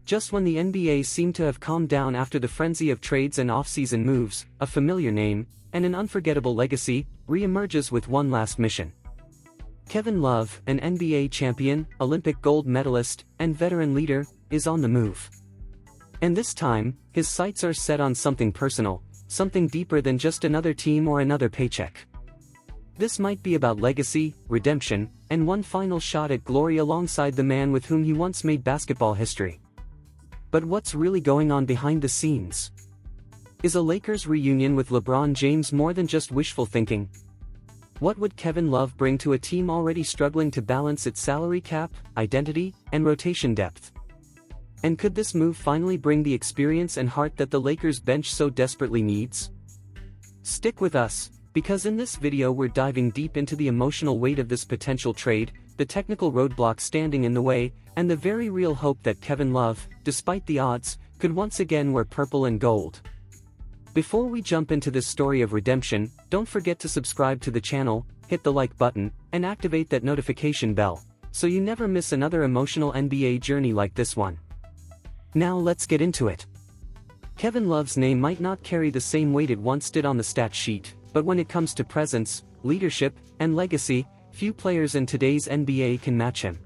Just when the NBA seemed to have calmed down after the frenzy of trades and off-season moves, a familiar name, and an unforgettable legacy, re-emerges with one last mission. Kevin Love, an NBA champion, Olympic gold medalist, and veteran leader, is on the move. And this time, his sights are set on something personal, something deeper than just another team or another paycheck. This might be about legacy, redemption, and one final shot at glory alongside the man with whom he once made basketball history. But what's really going on behind the scenes? Is a Lakers reunion with LeBron James more than just wishful thinking? What would Kevin Love bring to a team already struggling to balance its salary cap, identity, and rotation depth? And could this move finally bring the experience and heart that the Lakers bench so desperately needs? Stick with us, because in this video we're diving deep into the emotional weight of this potential trade, the technical roadblocks standing in the way, and the very real hope that Kevin Love, despite the odds, could once again wear purple and gold. Before we jump into this story of redemption, don't forget to subscribe to the channel, hit the like button, and activate that notification bell, so you never miss another emotional NBA journey like this one. Now let's get into it. Kevin Love's name might not carry the same weight it once did on the stat sheet, but when it comes to presence, leadership, and legacy, few players in today's NBA can match him.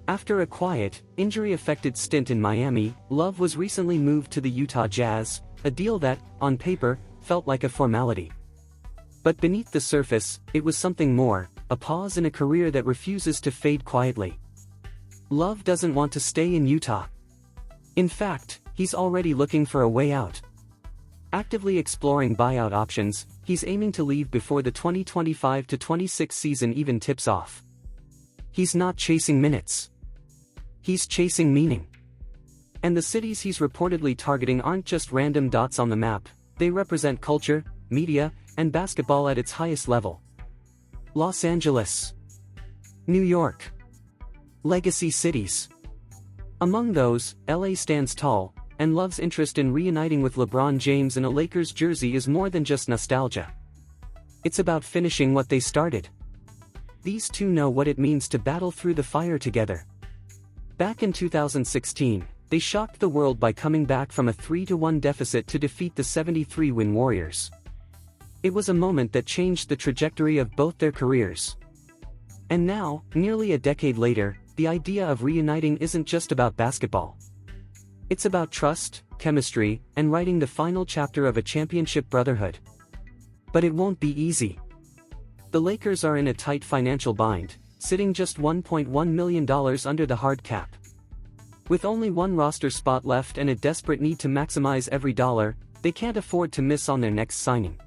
After a quiet, injury-affected stint in Miami, Love was recently moved to the Utah Jazz, a deal that, on paper, felt like a formality. But beneath the surface, it was something more, a pause in a career that refuses to fade quietly. Love doesn't want to stay in Utah. In fact, he's already looking for a way out. Actively exploring buyout options, he's aiming to leave before the 2025-26 season even tips off. He's not chasing minutes. He's chasing meaning. And the cities he's reportedly targeting aren't just random dots on the map, they represent culture, media, and basketball at its highest level. Los Angeles, New York, legacy cities. Among those, LA stands tall, and Love's interest in reuniting with LeBron James in a Lakers jersey is more than just nostalgia. It's about finishing what they started. These two know what it means to battle through the fire together. Back in 2016, they shocked the world by coming back from a 3-1 deficit to defeat the 73-win Warriors. It was a moment that changed the trajectory of both their careers. And now, nearly a decade later, the idea of reuniting isn't just about basketball. It's about trust, chemistry, and writing the final chapter of a championship brotherhood. But it won't be easy. The Lakers are in a tight financial bind, sitting just $1.1 million under the hard cap. With only one roster spot left and a desperate need to maximize every dollar, they can't afford to miss on their next signing.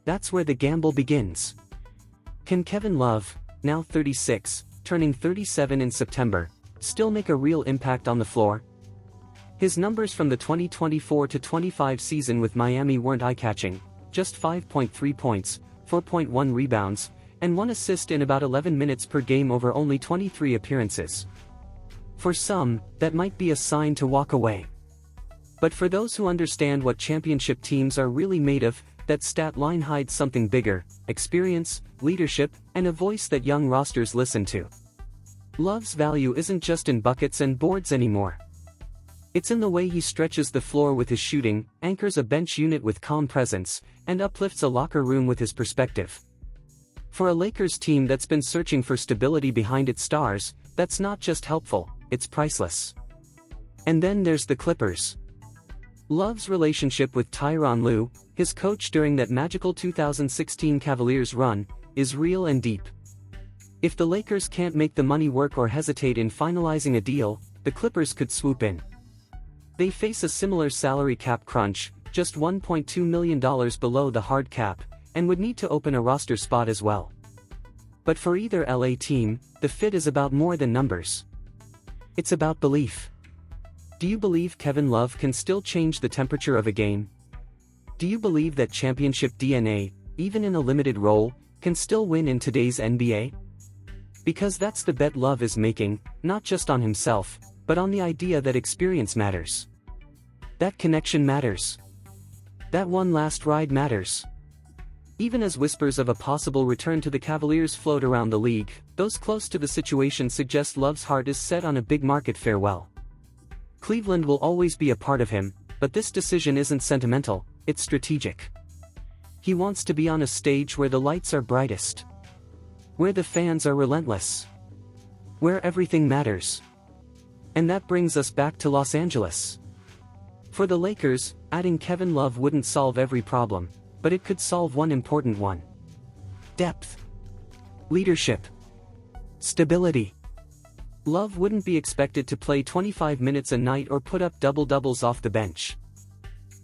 That's where the gamble begins. Can Kevin Love, now 36, turning 37 in September, still make a real impact on the floor? His numbers from the 2024-25 season with Miami weren't eye-catching, just 5.3 points, 4.1 rebounds, and 1 assist in about 11 minutes per game over only 23 appearances. For some, that might be a sign to walk away. But for those who understand what championship teams are really made of, that stat line hides something bigger: experience, leadership, and a voice that young rosters listen to. Love's value isn't just in buckets and boards anymore. It's in the way he stretches the floor with his shooting, anchors a bench unit with calm presence, and uplifts a locker room with his perspective. For a Lakers team that's been searching for stability behind its stars, that's not just helpful, it's priceless. And then there's the Clippers. Love's relationship with Tyronn Lue, his coach during that magical 2016 Cavaliers run, is real and deep. If the Lakers can't make the money work or hesitate in finalizing a deal, the Clippers could swoop in. They face a similar salary cap crunch, just $1.2 million below the hard cap, and would need to open a roster spot as well. But for either LA team, the fit is about more than numbers. It's about belief. Do you believe Kevin Love can still change the temperature of a game? Do you believe that championship DNA, even in a limited role, can still win in today's NBA? Because that's the bet Love is making, not just on himself, but on the idea that experience matters. That connection matters. That one last ride matters. Even as whispers of a possible return to the Cavaliers float around the league, those close to the situation suggest Love's heart is set on a big market farewell. Cleveland will always be a part of him, but this decision isn't sentimental, it's strategic. He wants to be on a stage where the lights are brightest, where the fans are relentless, where everything matters. And that brings us back to Los Angeles. For the Lakers, adding Kevin Love wouldn't solve every problem, but it could solve one important one. Depth. Leadership. Stability. Love wouldn't be expected to play 25 minutes a night or put up double-doubles off the bench.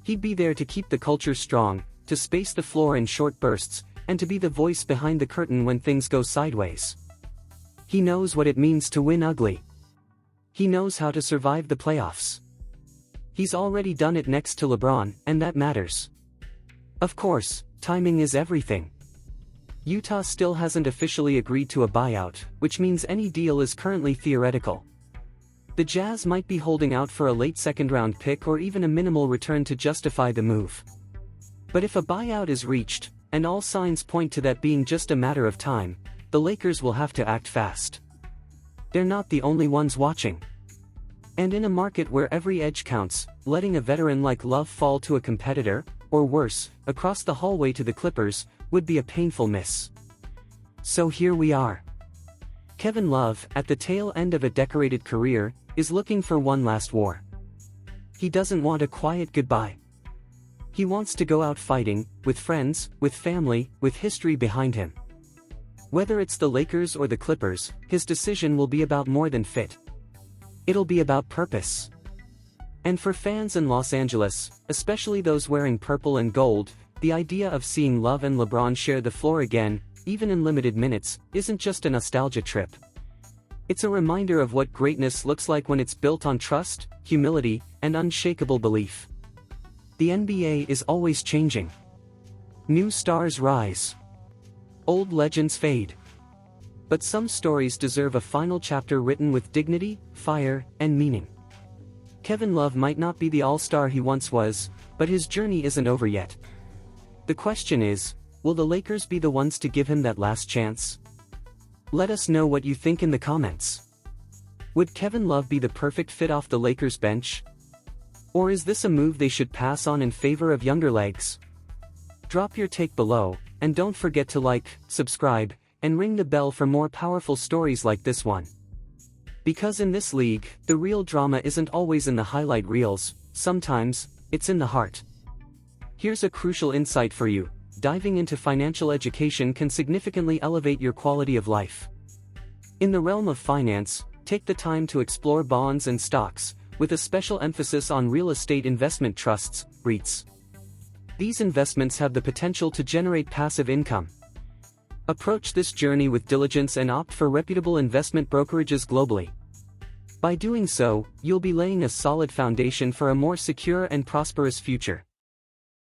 He'd be there to keep the culture strong, to space the floor in short bursts, and to be the voice behind the curtain when things go sideways. He knows what it means to win ugly. He knows how to survive the playoffs. He's already done it next to LeBron, and that matters. Of course, timing is everything. Utah still hasn't officially agreed to a buyout, which means any deal is currently theoretical. The Jazz might be holding out for a late second-round pick or even a minimal return to justify the move. But if a buyout is reached, and all signs point to that being just a matter of time, the Lakers will have to act fast. They're not the only ones watching. And in a market where every edge counts, letting a veteran like Love fall to a competitor, or worse, across the hallway to the Clippers, would be a painful miss. So here we are. Kevin Love, at the tail end of a decorated career, is looking for one last war. He doesn't want a quiet goodbye. He wants to go out fighting, with friends, with family, with history behind him. Whether it's the Lakers or the Clippers, his decision will be about more than fit. It'll be about purpose. And for fans in Los Angeles, especially those wearing purple and gold, the idea of seeing Love and LeBron share the floor again, even in limited minutes, isn't just a nostalgia trip. It's a reminder of what greatness looks like when it's built on trust, humility, and unshakable belief. The NBA is always changing. New stars rise. Old legends fade. But some stories deserve a final chapter written with dignity, fire, and meaning. Kevin Love might not be the all-star he once was, but his journey isn't over yet. The question is, will the Lakers be the ones to give him that last chance? Let us know what you think in the comments. Would Kevin Love be the perfect fit off the Lakers bench? Or is this a move they should pass on in favor of younger legs? Drop your take below, and don't forget to like, subscribe, and ring the bell for more powerful stories like this one. Because in this league, the real drama isn't always in the highlight reels, sometimes, it's in the heart. Here's a crucial insight for you: diving into financial education can significantly elevate your quality of life. In the realm of finance, take the time to explore bonds and stocks, with a special emphasis on real estate investment trusts, REITs. These investments have the potential to generate passive income. Approach this journey with diligence and opt for reputable investment brokerages globally. By doing so, you'll be laying a solid foundation for a more secure and prosperous future.